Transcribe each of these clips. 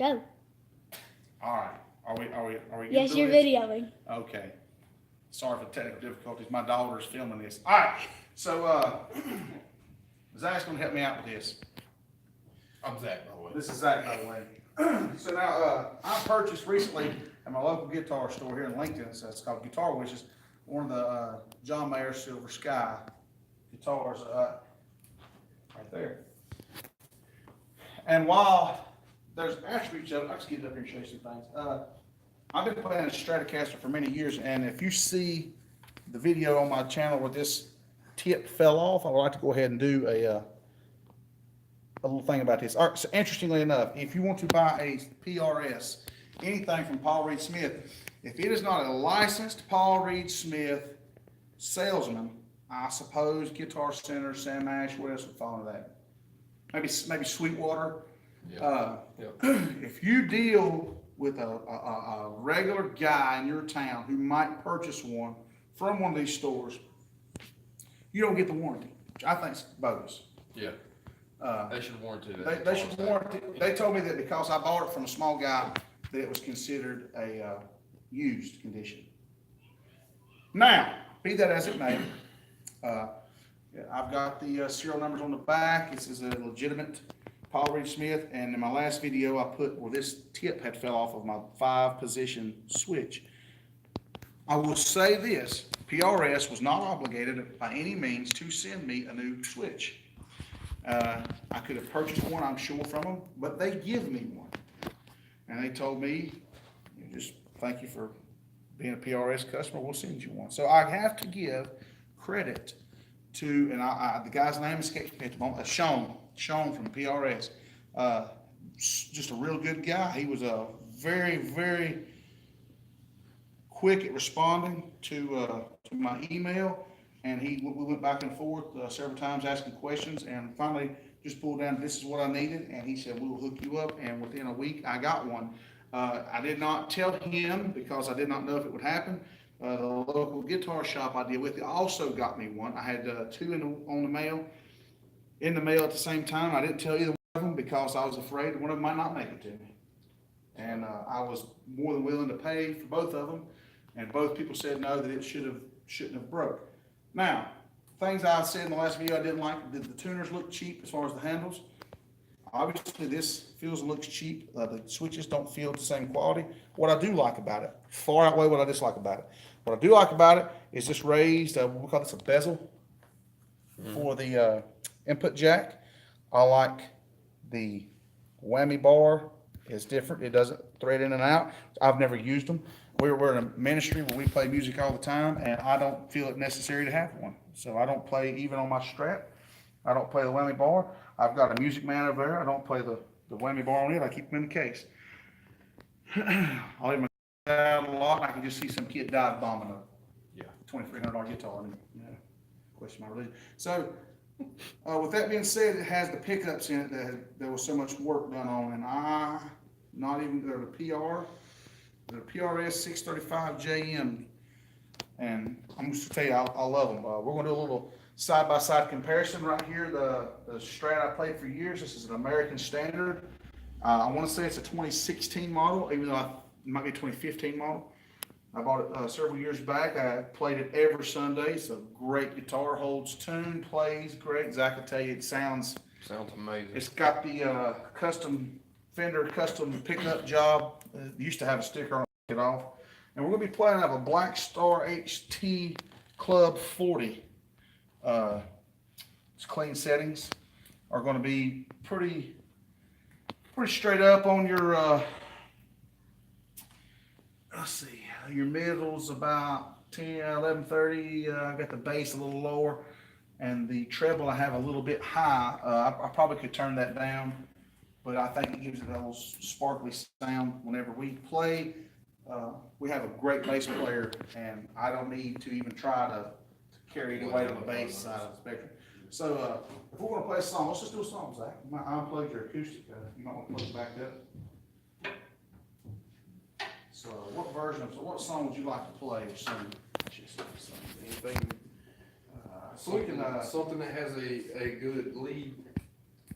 Go. All right. Are we Yes, good you're to this? videoing. Okay. Sorry for technical difficulties. My daughter's filming this. All right. So, Zach's going to help me out with this. I'm Zach, by the way. This is Zach, by the way. So now, I purchased recently at my local guitar store here in Lincoln. It's called Guitar Wishes. One of the John Mayer Silver Sky guitars, right there. And while there's attributes of it, I'll just get up here and show you some things. I've been playing a Stratocaster for many years, and if you see the video on my channel where this tip fell off, I would like to go ahead and do a little thing about this. All right, so interestingly enough, if you want to buy a PRS, anything from Paul Reed Smith, if it is not a licensed Paul Reed Smith salesman, I suppose Guitar Center, Sam Ash, what else would fall into that? Maybe Sweetwater. If you deal with a regular guy in your town who might purchase one from one of these stores, you don't get the warranty, which I think is bogus. Yeah. They should warranty that. They should warranty. They told me that because I bought it from a small guy, that it was considered a used condition. Now, be that as it may, I've got the serial numbers on the back. This is a legitimate Paul Reed Smith, and in my last video I put where this tip had fell off of my 5-position switch. I will say this, PRS was not obligated by any means to send me a new switch. I could have purchased one, I'm sure, from them, but they give me one. And they told me, just thank you for being a PRS customer, we'll send you one. So I have to give credit to, and the guy's name escapes me at the moment, Sean from PRS. Just a real good guy. He was very, very quick at responding to my email, and we went back and forth several times asking questions, and finally just pulled down, this is what I needed, and he said, we'll hook you up, and within a week I got one. I did not tell him because I did not know if it would happen. The local guitar shop I deal with also got me one. I had two in the mail at the same time. I didn't tell either one of them because I was afraid one of them might not make it to me. And I was more than willing to pay for both of them, and both people said no, that it shouldn't have broke. Now, things I said in the last video I didn't like, did the tuners look cheap as far as the handles? Obviously this feels and looks cheap. The switches don't feel the same quality. What I do like about it, far outweigh what I dislike about it. What I do like about it is this raised, we call this a bezel for the input jack. I like the whammy bar. It's different. It doesn't thread in and out. I've never used them. We're in a ministry where we play music all the time, and I don't feel it necessary to have one. So I don't play even on my Strat. I don't play the whammy bar. I've got a Music Man over there. I don't play the whammy bar on it. I keep them in the case. I leave my out a lot, and I can just see some kid dive bombing a $2,300 guitar. I mean, question my religion. So, with that being said, it has the pickups in it that there was so much work done on, and they're the PRS 635 JM, and I'm just to tell you, I love them. We're going to do a little side-by-side comparison right here. The Strat I played for years. This is an American Standard. I want to say it's a 2016 model, even though it might be a 2015 model. I bought it several years back. I played it every Sunday. It's a great guitar, holds tune, plays great. Zach will tell you it sounds amazing. It's got the Fender custom pickup job. It used to have a sticker on it off. And we're going to be playing out of a Black Star HT Club 40. Its clean settings are going to be pretty straight up on your let's see, your middle's about 10, 11, 30. I got the bass a little lower, and the treble I have a little bit high. I probably could turn that down, but I think it gives it a little sparkly sound whenever we play. We have a great bass player, and I don't need to even try to carry the weight of the bass side of the spectrum. So if we're going to play a song, let's just do a song, Zach. You might unplug your acoustic. You might want to plug it back up. So what song would you like to play or sing? Anything, So we can something that has a good lead.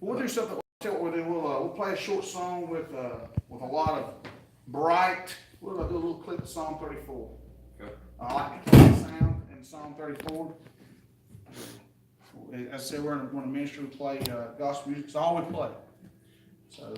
we'll do something tell you what we'll do. We'll play a short song with a lot of bright. We'll do a little clip of Psalm 34. Okay. I like the clap sound in Psalm 34. As I said, we're in a ministry, we play gospel music. It's all we play. So,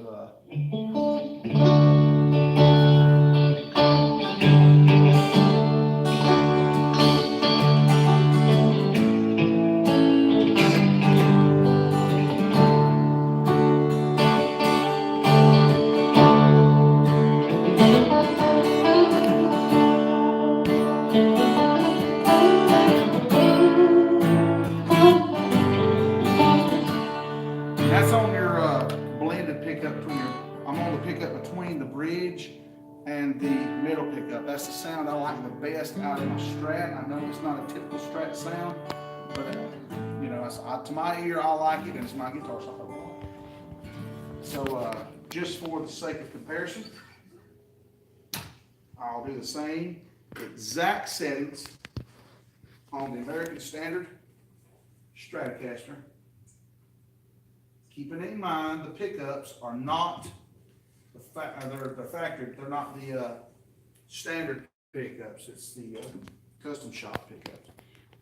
that's on your blended pickup between your, I'm on the pickup between the bridge and the middle pickup. That's the sound I like the best out of my Strat. I know it's not a typical Strat sound, but you know, to my ear, I like it, and it's my guitar, so I like it. So just for the sake of comparison, I'll do the same exact settings on the American Standard Stratocaster. Keeping in mind, the pickups are not they're factory. They're not the standard pickups. It's the custom shop pickups.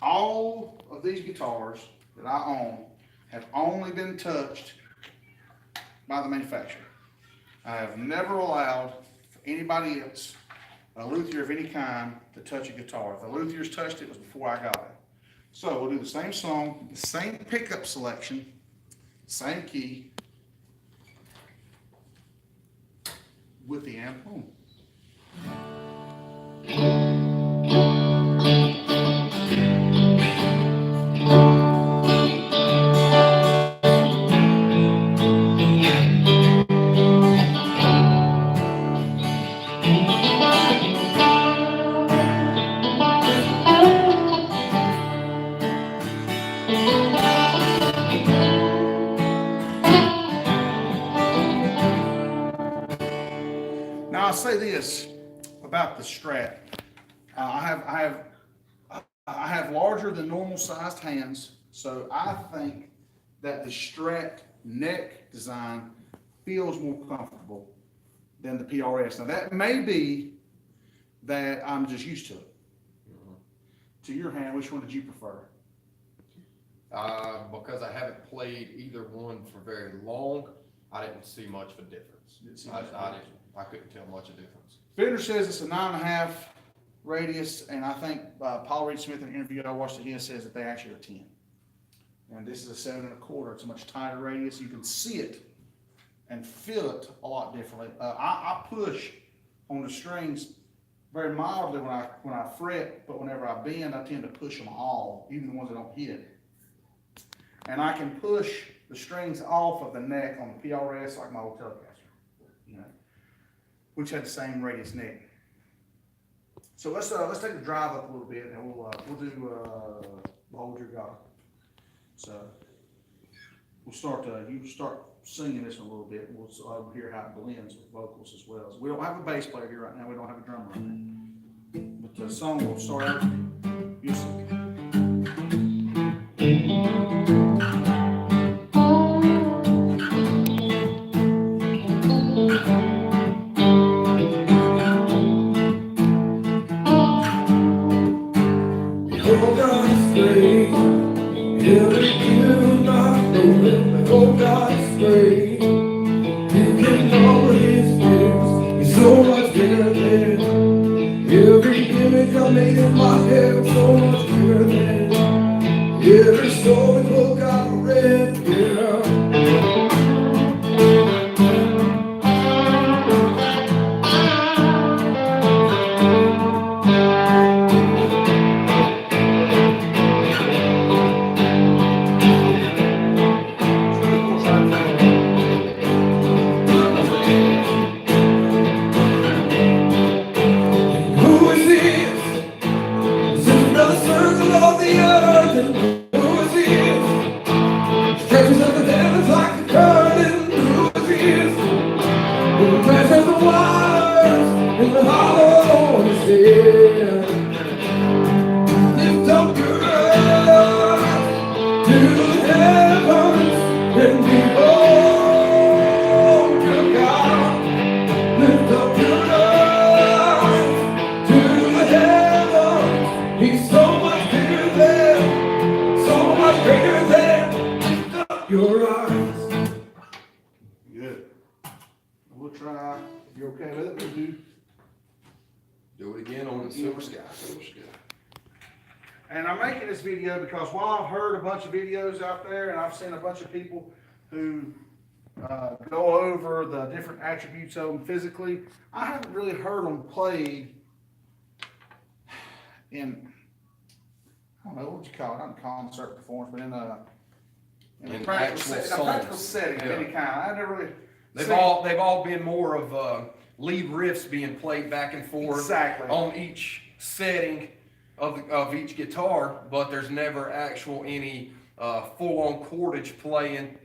All of these guitars that I own have only been touched by the manufacturer. I have never allowed for anybody else, a luthier of any kind, to touch a guitar. If the luthiers touched it, it was before I got it. So we'll do the same song, the same pickup selection, same key, with the amp on. Now I'll say this about the Strat. I have larger than normal sized hands, so I think that the Strat neck design feels more comfortable than the PRS. Now that may be that I'm just used to it. To your hand, which one did you prefer? Because I haven't played either one for very long, I didn't see much of a difference. I couldn't tell much of a difference. Fender says it's a 9.5 radius, and I think Paul Reed Smith in an interview I watched of his says that they actually are 10. And this is a 7.25. It's a much tighter radius. You can see it and feel it a lot differently. I push on the strings very mildly when I fret, but whenever I bend, I tend to push them all, even the ones that don't hit. And I can push the strings off of the neck on the PRS like my old Telecaster, you know, which had the same radius neck. So let's take the drive up a little bit, and we'll do Behold Your God. So we'll start. You start singing this one a little bit. We'll hear how it blends with vocals as well. So we don't have a bass player here right now. We don't have a drummer right now. But the song will start out. You'll see. Oh, God's great. You can know His things. He's so much bigger than every image I made in my head. So much bigger than every story book I've read. Yeah. Lift up your eyes to the heavens and behold. try, if you're okay with it, we'll do Do it again on the Silver Sky. And I'm making this video because while I've heard a bunch of videos out there and I've seen a bunch of people who go over the different attributes of them physically, I haven't really heard them played in, I don't know, what would you call it, not a concert performance, but in a practical setting of any kind. I never really. They've all been more of lead riffs being played back and forth Exactly. on each setting of each guitar, but there's never any full-on chordage playing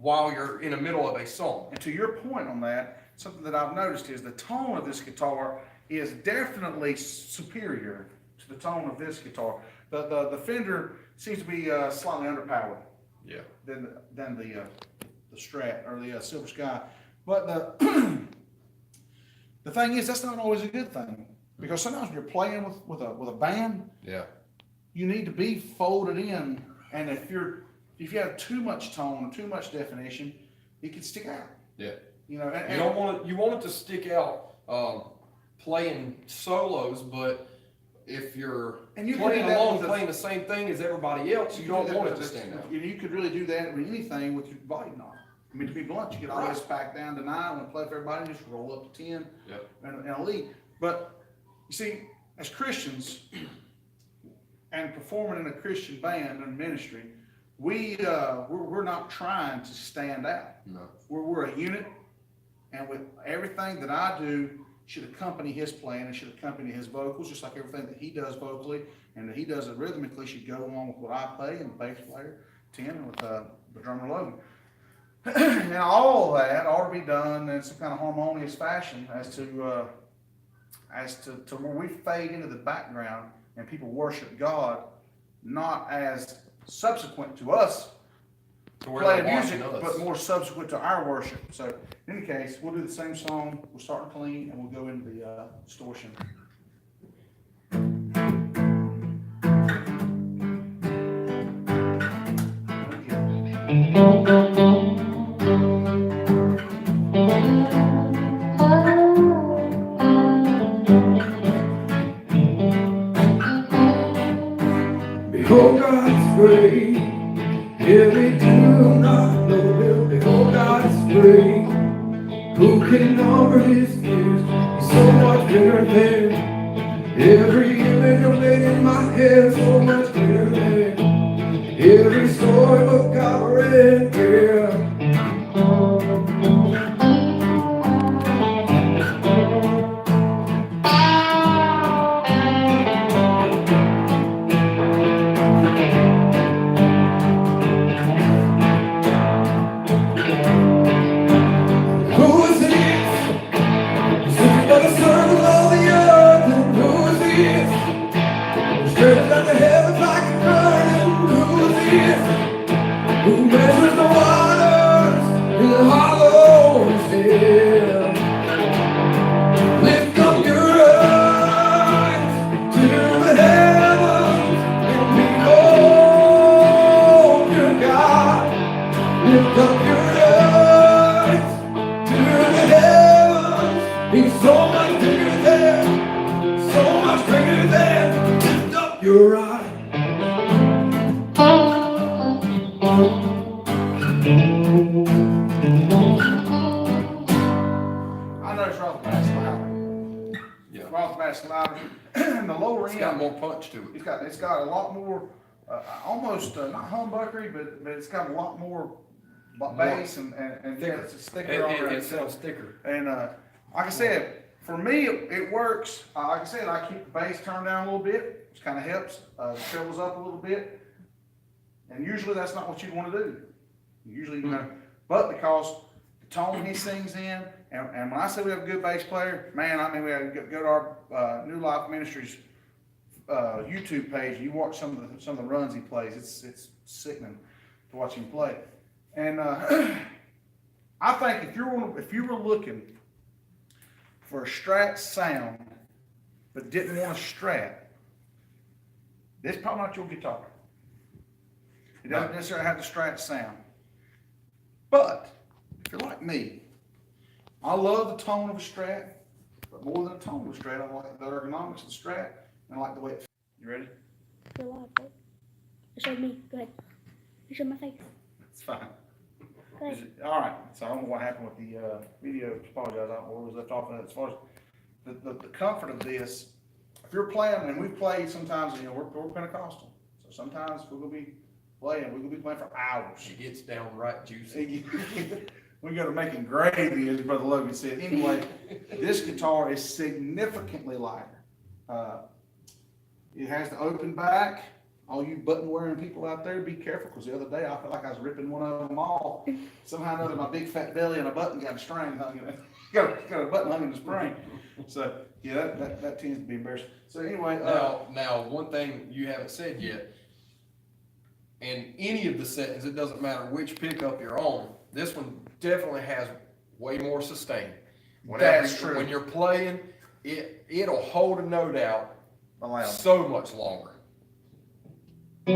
while you're in the middle of a song. And to your point on that, something that I've noticed is the tone of this guitar is definitely superior to the tone of this guitar. The Fender seems to be slightly underpowered. Yeah. Than the Strat or the Silver Sky. But the thing is, that's not always a good thing, because sometimes when you're playing with a band, Yeah. you need to be folded in, and if you have too much tone, too much definition, it can stick out. Yeah. You know, You want it to stick out playing solos, but if you're And you can playing do that along, with the- playing the same thing as everybody else, you don't want it to stand out. You could really do that with anything with your volume knob. I mean, to be blunt, you could always back down to 9 and play for everybody, and just roll up to 10 Yep. and a lead. But you see, as Christians and performing in a Christian band and ministry, we're not trying to stand out. No. We're a unit, and with everything that I do should accompany his playing and should accompany his vocals, just like everything that he does vocally and that he does it rhythmically should go along with what I play, and the bass player, Tim, and with the drummer, Logan. And all of that ought to be done in some kind of harmonious fashion as to where we fade into the background and people worship God, not as subsequent to us To where playing they're music, watching us. but more subsequent to our worship. So in any case, we'll do the same song, we'll start clean, and we'll go into the distortion. Behold God's grace, if we do not know Him. Behold God's grace, who can number His years? He's so much bigger than every image I made in my head. So much bigger than every story of God I read. Yeah. Who measures the waters in the hollows here? Lift up your eyes to the heavens and behold your God. Lift up your eyes to the heavens. He's so much bigger than, so much bigger than. Lift up your eyes. I noticed right off the bass louder. Yeah. Right off the bass louder. The lower It's end. got more punch to it. It's got a lot more, almost not humbuckery, but it's got a lot more bass and Thicker. it's thicker on It sounds thicker. And like I said, for me, it works. Like I said, I keep the bass turned down a little bit, which kind of helps. The trebles up a little bit, and usually that's not what you want to do. Usually, but because the tone he sings in, and when I say we have a good bass player, man, I mean we have to go to our New Life Ministries YouTube page. You watch some of the runs he plays. It's sickening to watch him play. And I think if you were looking for a Strat sound but didn't want a Strat, this is probably not your guitar. It doesn't necessarily have the Strat sound. But if you're like me, I love the tone of a Strat, but more than the tone of a Strat, I like the ergonomics of the Strat, and I like the way it feels. You ready? You're live, right? It showed me. Go ahead. It showed my face. It's fine. Go ahead. All right, so I don't know what happened with the video, apologize, I don't know where we left off at, as far as the comfort of this. If you're playing, and we've played sometimes, you know, we're Pentecostal, so sometimes we're gonna be playing for hours. It gets downright juicy. We go to making gravy, as Brother Logan said. Anyway, this guitar is significantly lighter. It has the open back. All you button wearing people out there, be careful, because the other day I felt like I was ripping one of them off. Somehow or another, my big fat belly and a button got a string hung in it. got a button hung in the spring. So yeah, that tends to be embarrassing. So anyway, Now, one thing you haven't said yet, in any of the settings, it doesn't matter which pickup you're on, this one definitely has way more sustain. That's true. When you're playing, it'll hold a note out loud. so much longer. It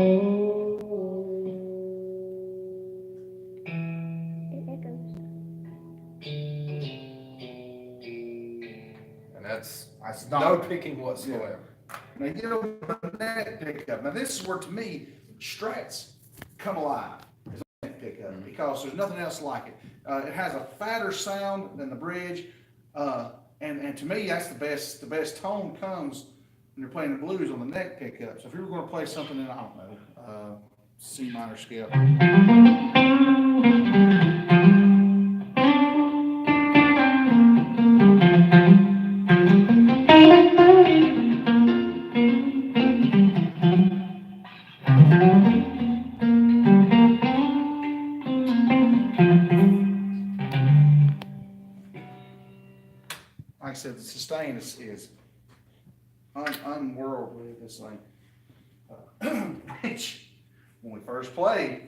echoes. And that's not no picking whatsoever. Now you know the neck pickup. Now this is where, to me, Strats come alive. Is a neck pickup, because there's nothing else like it. It has a fatter sound than the bridge, and to me that's the best. The best tone comes when you're playing the blues on the neck pickup. So if you were going to play something in, I don't know, C minor scale. Like I said, the sustain is unworldly, this thing. Which, when we first played,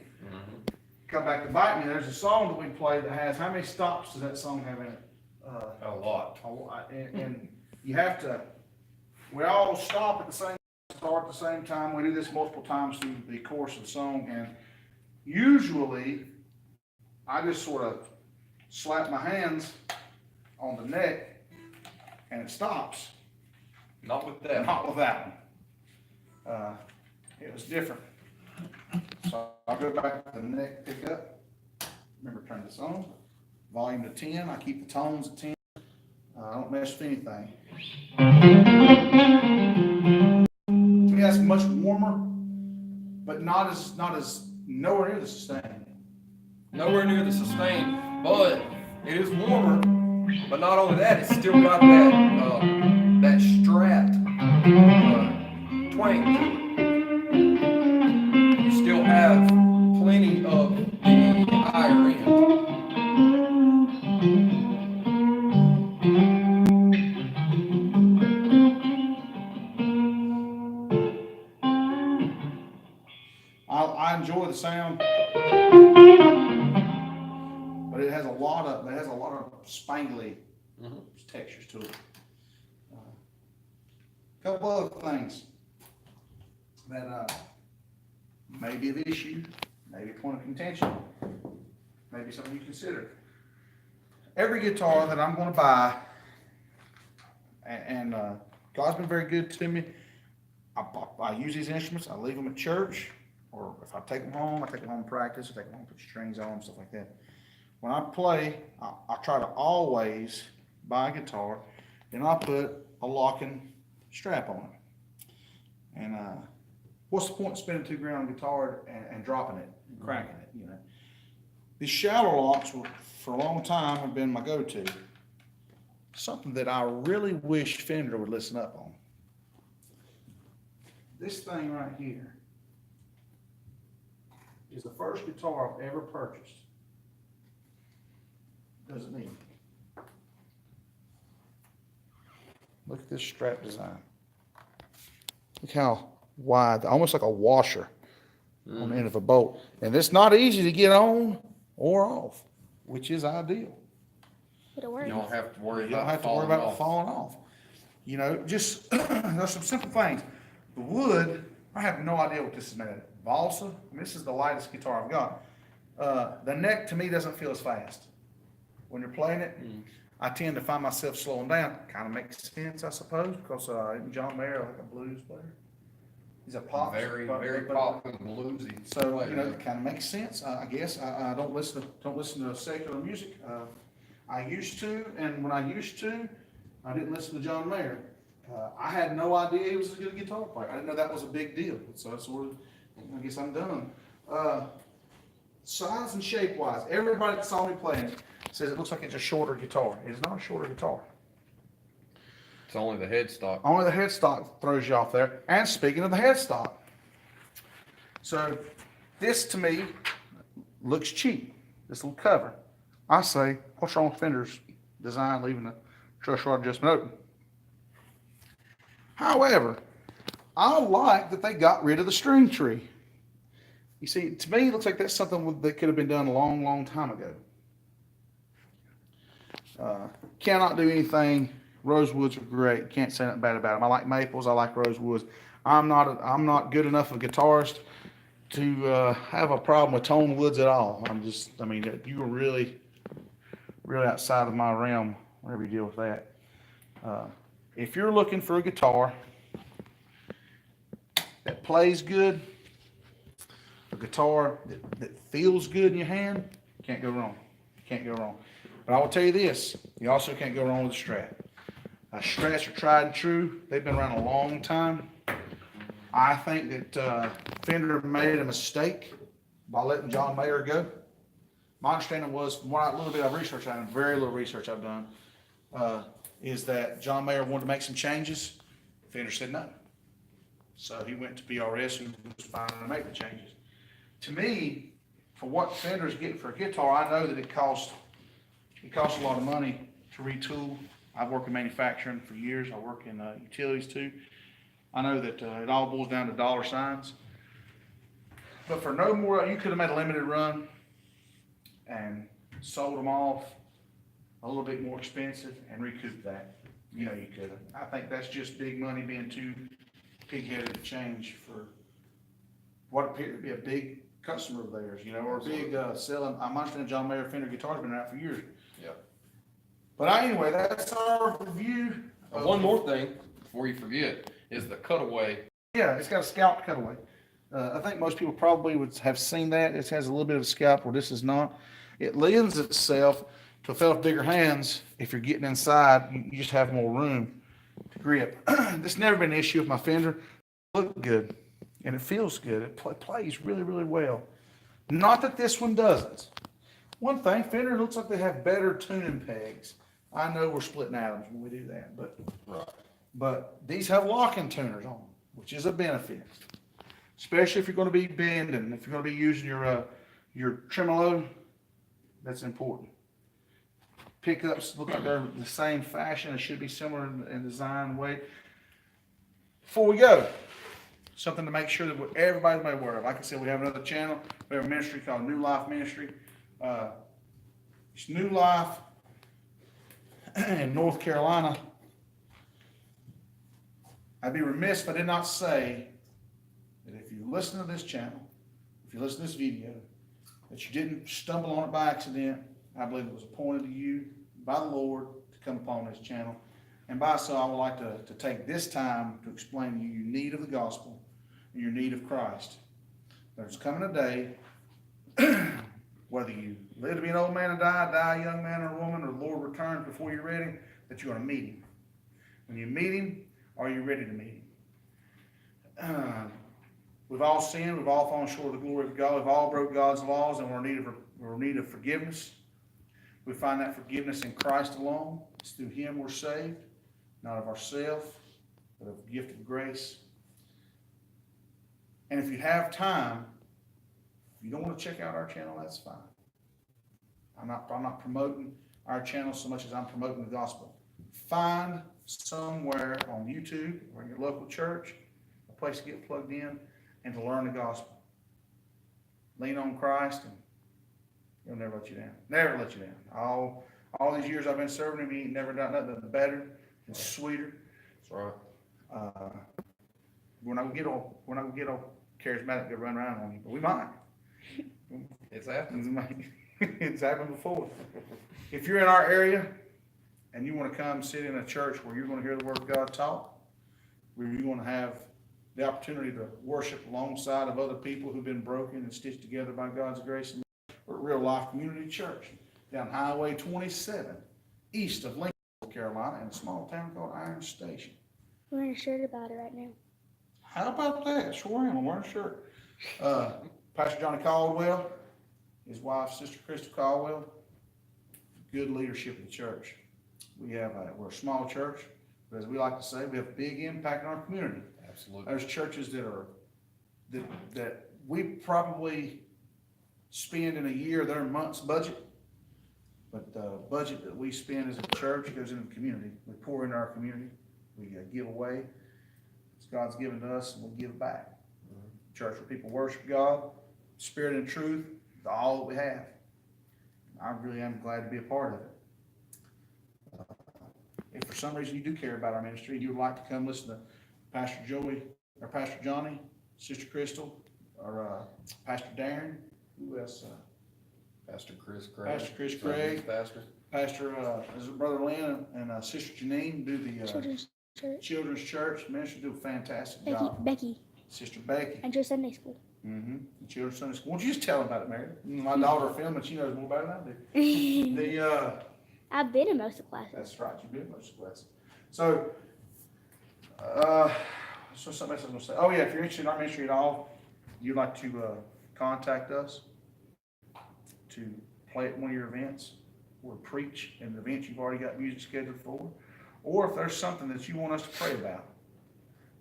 come back to bite me, there's a song that we played that has, how many stops does that song have in it? A lot. And you have to, we all stop at the same, start at the same time. We do this multiple times through the course of the song, and usually I just sort of slap my hands on the neck and it stops. Not with that. Not with that one. It was different. So I'll go back to the neck pickup. Remember, turn this on. Volume to 10. I keep the tones at 10. I don't mess with anything. To me, that's much warmer, but not as nowhere near the sustain. Nowhere near the sustain, but it is warmer. But not only that, it's still got that Strat twang to it. You still have plenty of the higher end. I enjoy the sound, but it has a lot of spangly textures to it. A couple other things that may be an issue, maybe a point of contention, maybe something you consider. Every guitar that I'm going to buy, and God's been very good to me. I use these instruments. I leave them at church, or if I take them home, I take them home to practice. I take them home, put strings on them, stuff like that. When I play, I try to always buy a guitar, and I put a locking strap on it. And what's the point of spending $2,000 on a guitar and dropping it and cracking it? You know, these shallow locks for a long time have been my go-to. Something that I really wish Fender would listen up on. This thing right here is the first guitar I've ever purchased. Doesn't need it. Look at this strap design. Look how wide, almost like a washer on the end of a bolt. And it's not easy to get on or off, which is ideal. But it works. You don't have to worry You don't about have to worry about off. falling off. You know, just, there's some simple things. The wood, I have no idea what this is made of. Balsa, this is the lightest guitar I've got. The neck to me doesn't feel as fast when you're playing it. I tend to find myself slowing down. Kind of makes sense, I suppose, because John Mayer, like a blues player, he's a pop. Very, very popular bluesy. So player. you know, it kind of makes sense. I guess I don't listen to secular music. I used to, and when I used to, I didn't listen to John Mayer. I had no idea he was a good guitar player. I didn't know that was a big deal. So that's sort of, I guess I'm done. Size and shape wise, everybody that saw me playing says it looks like it's a shorter guitar. It is not a shorter guitar. It's only the headstock. Only the headstock throws you off there. And speaking of the headstock, so this to me looks cheap. This little cover. I say, what's wrong with Fender's design leaving the truss rod adjustment open? However, I like that they got rid of the string tree. You see, to me, it looks like that's something that could have been done a long, long time ago. Cannot do anything. Rosewoods are great. Can't say nothing bad about them. I like maples. I like rosewoods. I'm not good enough a guitarist to have a problem with tone woods at all. I mean, you are really, really outside of my realm whenever you deal with that. If you're looking for a guitar that plays good, a guitar that feels good in your hand, can't go wrong. Can't go wrong. But I will tell you this, you also can't go wrong with a Strat. Strats are tried and true. They've been around a long time. I think that Fender made a mistake by letting John Mayer go. My understanding was, from what a little bit of research I've done, very little research I've done, is that John Mayer wanted to make some changes. Fender said no. So he went to PRS, who was fine to make the changes. To me, for what Fender's getting for a guitar, I know that it costs a lot of money to retool. I've worked in manufacturing for years. I work in utilities too. I know that it all boils down to dollar signs. But for no more, you could have made a limited run and sold them off a little bit more expensive and recouped that. You know, you could have. I think that's just big money being too pig-headed to change for what appeared to be a big customer of theirs, you know, or a big selling. I'm understanding John Mayer Fender guitars been out for years. Yeah. But anyway, that's our review. One more thing before you forget is the cutaway. Yeah, it's got a scalped cutaway. I think most people probably would have seen that. It has a little bit of a scalp where this is not. It lends itself to a fellow with bigger hands. If you're getting inside, you just have more room to grip. This has never been an issue with my Fender. It looks good and it feels good. It plays really, really well. Not that this one doesn't. One thing, Fender looks like they have better tuning pegs. I know we're splitting atoms when we do that, but these have locking tuners on them, which is a benefit. Especially if you're going to be bending, if you're going to be using your tremolo, that's important. Pickups look like they're the same fashion. It should be similar in design and weight. Before we go, something to make sure that everybody's made aware of. Like I said, we have another channel. We have a ministry called New Life Ministry. It's New Life in North Carolina. I'd be remiss if I did not say that if you listen to this channel, if you listen to this video, that you didn't stumble on it by accident. I believe it was appointed to you by the Lord to come upon this channel. And by so, I would like to take this time to explain to you your need of the gospel and your need of Christ. There's coming a day, whether you live to be an old man and die a young man or a woman, or the Lord returns before you're ready, that you're going to meet him. When you meet him, are you ready to meet him? We've all sinned. We've all fallen short of the glory of God. We've all broke God's laws, and we're in need of forgiveness. We find that forgiveness in Christ alone. It's through him we're saved, not of ourselves, but of the gift of grace. And if you have time, if you don't want to check out our channel, that's fine. I'm not promoting our channel so much as I'm promoting the gospel. Find somewhere on YouTube or in your local church a place to get plugged in and to learn the gospel. Lean on Christ and he'll never let you down. Never let you down. All these years I've been serving him, he ain't never done nothing better and sweeter. That's right. We're not gonna get all charismatic to run around on you, but we might. It's happened. It's happened before. If you're in our area and you want to come sit in a church where you're going to hear the word of God taught, where you're going to have the opportunity to worship alongside of other people who've been broken and stitched together by God's grace, and we're a real life community church down Highway 27, east of Lincoln, North Carolina, in a small town called Iron Station. We're wearing a shirt about it right now. How about that? Sure am. I'm wearing a shirt. Pastor Johnny Caldwell, his wife, Sister Crystal Caldwell, good leadership in the church. We're a small church, but as we like to say, we have a big impact on our community. Absolutely. There's churches that we probably spend in a year their month's budget, but the budget that we spend as a church goes into the community. We pour into our community. We give away. It's God's given to us, and we give back. Church where people worship God, spirit and truth, all that we have. I really am glad to be a part of it. If for some reason you do care about our ministry, you would like to come listen to Pastor Joey, or Pastor Johnny, Sister Crystal, or Pastor Darren, who else? Pastor Chris Craig. Pastor Chris Craig. Pastor, Brother Lynn and Sister Janine do the Children's Church ministry, do a fantastic job. Becky. Sister Becky. And your Sunday school. Mm-hmm. The Children's Sunday School. Why don't you just tell them about it, Mary? My daughter will film it. She knows more about it than I do. I've been in most of the classes. That's right. You've been in most of the classes. So, so something else I was going to say. Oh, yeah, if you're interested in our ministry at all, you'd like to contact us to play at one of your events or preach at an event you've already got music scheduled for, or if there's something that you want us to pray about,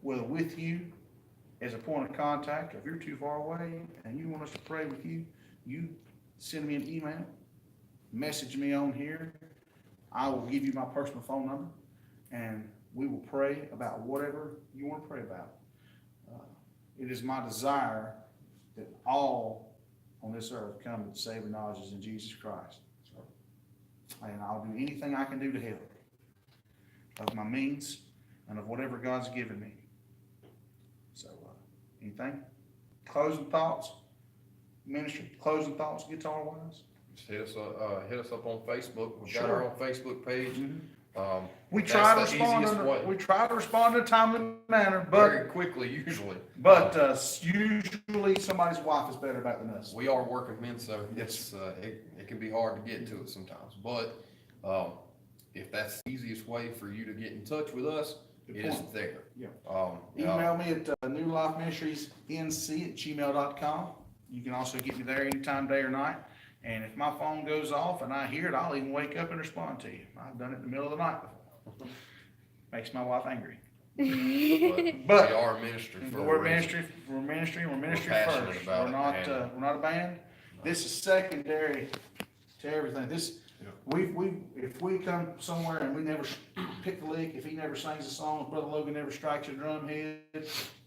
whether with you as a point of contact, or if you're too far away and you want us to pray with you, you send me an email, message me on here. I will give you my personal phone number, and we will pray about whatever you want to pray about. It is my desire that all on this earth come to the saving knowledge in Jesus Christ. So, and I'll do anything I can do to help of my means and of whatever God's given me. So, anything? Closing thoughts? Ministry, closing thoughts, guitar-wise? Just hit us up on Facebook. We've got Sure. our own Facebook page. Mm-hmm. We That's try to the respond. easiest way. We try to respond in a timely manner, but Very quickly, usually. usually somebody's wife is better about it than us. We are working men, so it's it can be hard to get to it sometimes. But if that's the easiest way for you to get in touch with us, Good it is point. there. Yeah. Yeah. Email me at newlifeministriesnc@gmail.com. You can also get me there anytime, day or night. And if my phone goes off and I hear it, I'll even wake up and respond to you. I've done it in the middle of the night before. Makes my wife angry. But we are a ministry for a We're reason. ministry We're first. passionate about it, We're not a band. This is secondary to everything. If we come somewhere and we never pick the lick, if he never sings a song, if Brother Logan never strikes a drum head,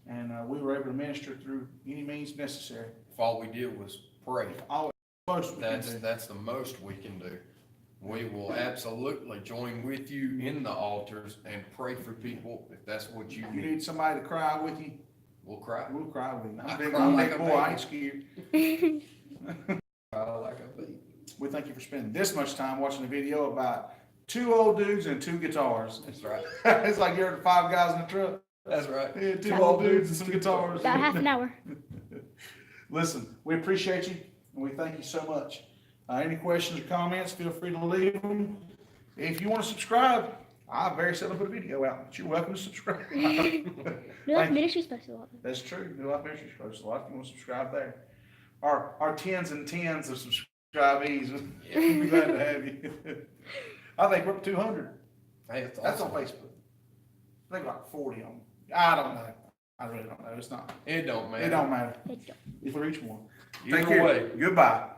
and we were able to minister through any means necessary. If all we did was pray, Most we can do. that's the most we can do. We will absolutely join with you in the altars and pray for people if that's what you If you need. need somebody to cry with you, We'll cry. we'll cry with you. I I'm a big cry like a boy, I ain't scared. Cry like a baby. We thank you for spending this much time watching a video about two old dudes and two guitars. That's right. It's like you're the five guys in the truck. That's right. Yeah, two old dudes and some guitars. About half an hour. Listen, we appreciate you and we thank you so much. Any questions or comments, feel free to leave them. If you want to subscribe, I very seldom put a video out, but you're welcome to subscribe. New Life Ministries Festival. That's true. New Life Ministries posts a lot. If you want to subscribe there. Our tens and tens of subscribees, we'd be glad to have you. I think we're up to 200. Hey, it's That's on awesome. Facebook. I think like 40 on. I don't know. I really don't know. It's not. It don't matter. It don't matter It don't. if we reach one. Either Take care. way. Goodbye.